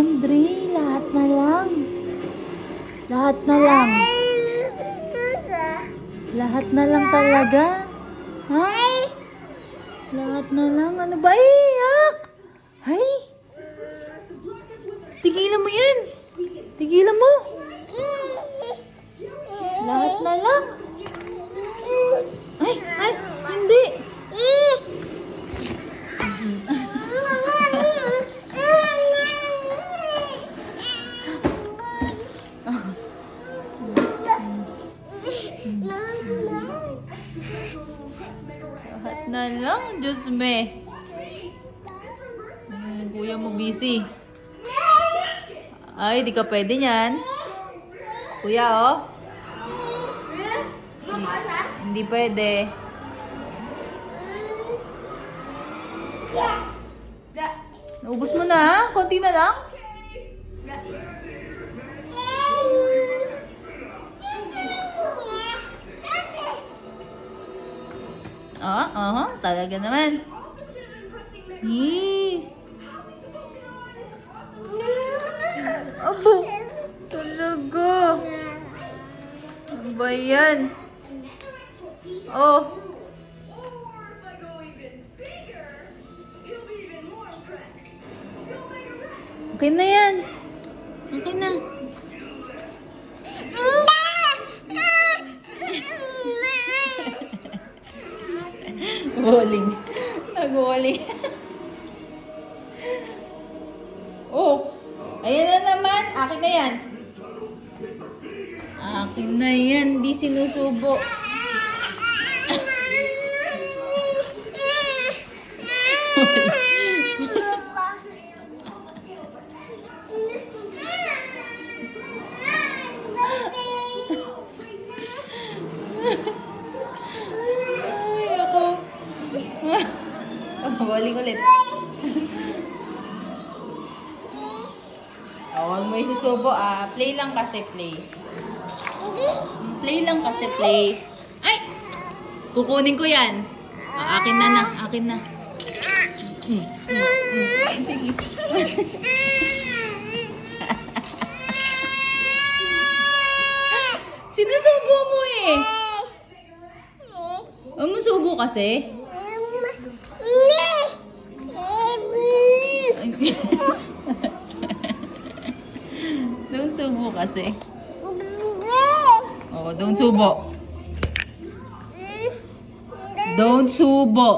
Andre, lahat na lang. Lahat na lang. Lahat na lang talaga. Ha? Lahat na lang. Ano ba? Iyak! Ay! Tigilan mo yan. Tigilan mo. Lahat na lang. Ay! Ay! Hindi! Lahat na lang. Diyos me. Kuya mo busy. Ay, di ka pwede niyan. Kuya, oh. Hindi pwede. Naubos mo na, konti na lang. Talaga naman. Abo, talaga. Ano ba yan? Oh. Okay na yan. Okay na. Walling. Nag-walling. Oh. Ayan na naman. Akin na yan. Akin na yan. Di sinusubo. Bowling ulit. Huwag mo isusubo Play lang kasi play. Play lang kasi play. Ay! Kukunin ko yan. Akin na. Akin na. Sige. Sinusubo mo eh. Huwag mo subo kasi. Don't subo kasi. Oh, don't subo. Don't subo.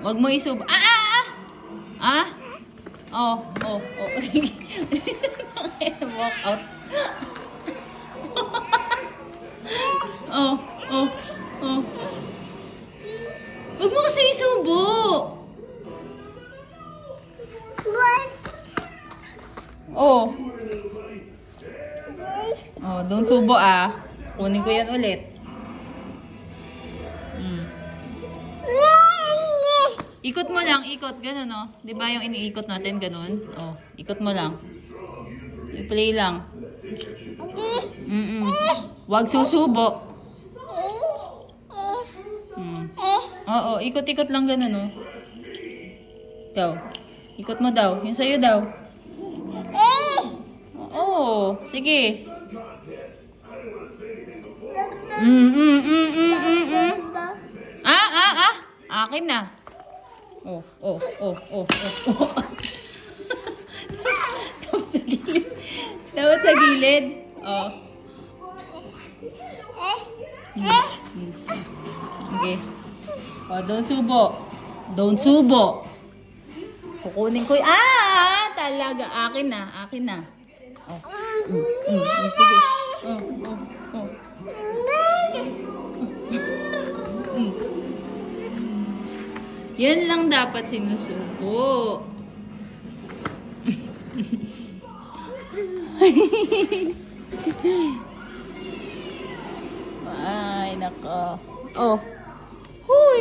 Wag mo isubo. Oh. Walk out. Oh. Wag mo kasi isubo. Oh, don't subo Kunin ko yan ulit. Ikot mo lang, ikot. Ganun, oh. Diba yung iniikot natin, ganun? Oh, ikot mo lang. I-play lang. Wag susubo. Oo, ikot-ikot lang ganun, oh. Ikaw. Ikot mo daw. Yung sa'yo daw. Oo, sige. Akin na. Oh. Dapat sa gilid. Oh. Okay. Oh, don't subo. Don't subo. Kukunin ko. Talaga. Akin na. Oh. Sige. Oh. Yan lang dapat sinusubo. Ay, nako. Oh. Huy.